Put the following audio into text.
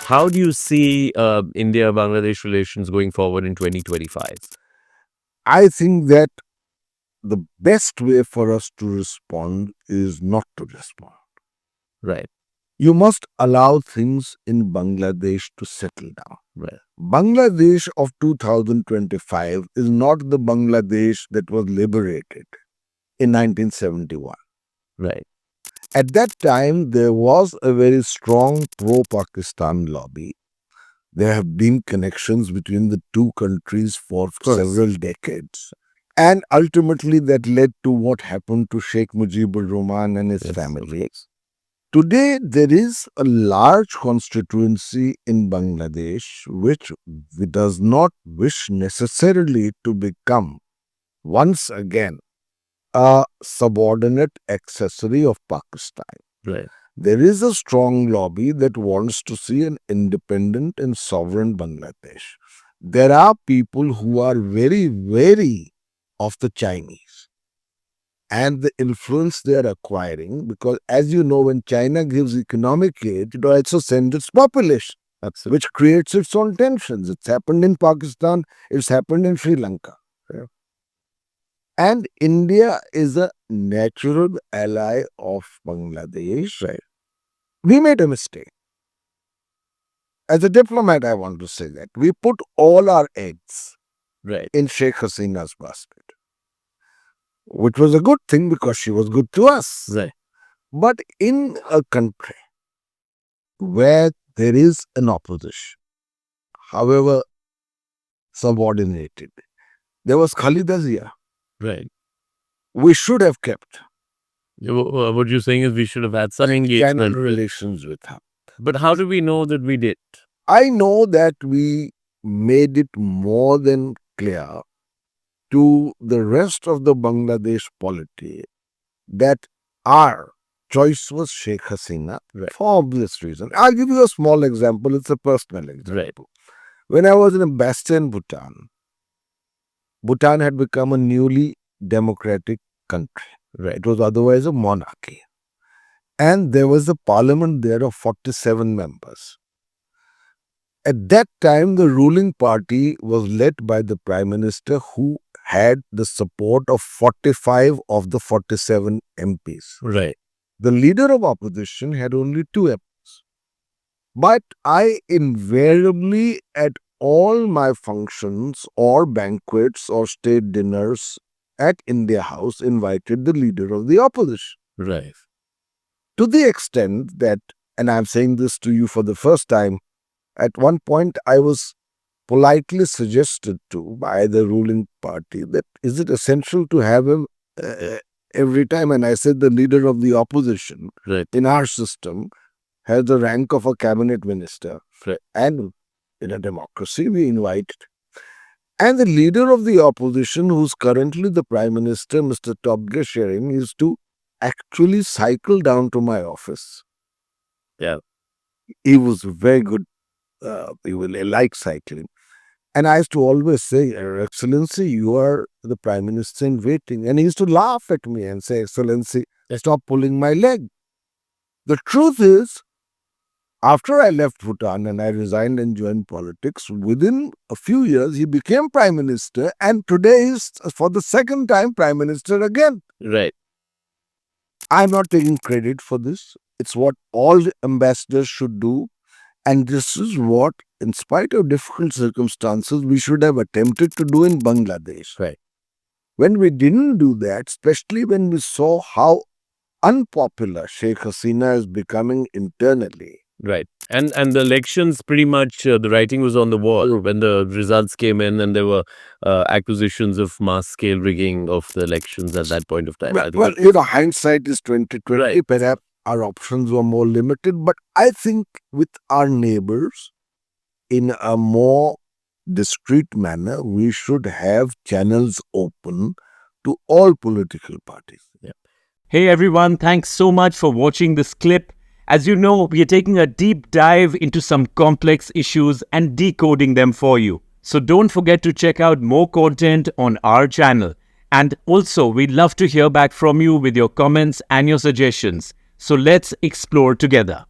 How do you see India-Bangladesh relations going forward in 2025? I think that the best way for us to respond is not to respond. Right, You must allow things in Bangladesh to settle down. right, Bangladesh of 2025 is not the Bangladesh that was liberated in 1971. right. At that time, there was a very strong pro Pakistan lobby. There have been connections between the two countries for Of course. several decades. And ultimately, that led to what happened to Sheikh Mujibur Rahman and his Yes, of family. course. Today, there is a large constituency in Bangladesh which does not wish necessarily to become, once again, a subordinate accessory of Pakistan. Right, There is a strong lobby that wants to see an independent and sovereign Bangladesh. There are people who are very wary of the Chinese and the influence they are acquiring because, as you know, when China gives economic aid, it also sends its population, absolutely. which creates its own tensions. It's happened in Pakistan, it's happened in Sri Lanka. Yeah. And India is a natural ally of Bangladesh. Right, We made a mistake. As a diplomat, I want to say that we put all our eggs right, in Sheikh Hasina's basket, which was a good thing because she was good to us. right, But in a country where there is an opposition, however subordinated, there was Khalida Zia. right. We should have kept What you're saying is we should have had some channel engagement. relations with her. But how do we know that we did? I know that we made it more than clear to the rest of the Bangladesh polity that our choice was Sheikh Hasina Right. for obvious reason. I'll give you a small example. It's a personal example. Right. When I was an ambassador in Bhutan, Bhutan had become a newly democratic country. Right. It was otherwise a monarchy. And there was a parliament there of 47 members. At that time, the ruling party was led by the prime minister who had the support of 45 of the 47 MPs. Right. The leader of opposition had only 2 MPs. But I invariably, at all my functions or banquets or state dinners at India House, invited the leader of the opposition. Right. To the extent that, and I'm saying this to you for the first time, at one point I was politely suggested to by the ruling party that is it essential to have him every time? And I said the leader of the opposition Right. in our system has the rank of a cabinet minister. Right. And in a democracy, we invite. And the leader of the opposition, who's currently the prime minister, Mr. Tobge Sherin, is to actually cycle down to my office. Yeah. He was very good. He will like cycling. And I used to always say, Your Excellency, you are the Prime Minister in waiting. And he used to laugh at me and say, Excellency, stop pulling my leg. The truth is, after I left Bhutan and I resigned and joined politics, within a few years, he became Prime Minister. And today is, for the second time, Prime Minister again. Right. I'm not taking credit for this. It's what all ambassadors should do. And this is what, in spite of difficult circumstances, we should have attempted to do in Bangladesh. Right. When we didn't do that, especially when we saw how unpopular Sheikh Hasina is becoming internally. Right. And the elections, pretty much the writing was on the wall when the results came in, and there were accusations of mass scale rigging of the elections at that point of time. Well, hindsight is 2020. Right. Perhaps our options were more limited, but I think with our neighbors, in a more discreet manner, we should have channels open to all political parties. Yeah. Hey everyone, thanks so much for watching this clip. As you know, we are taking a deep dive into some complex issues and decoding them for you. So don't forget to check out more content on our channel. And also, we'd love to hear back from you with your comments and your suggestions. So let's explore together.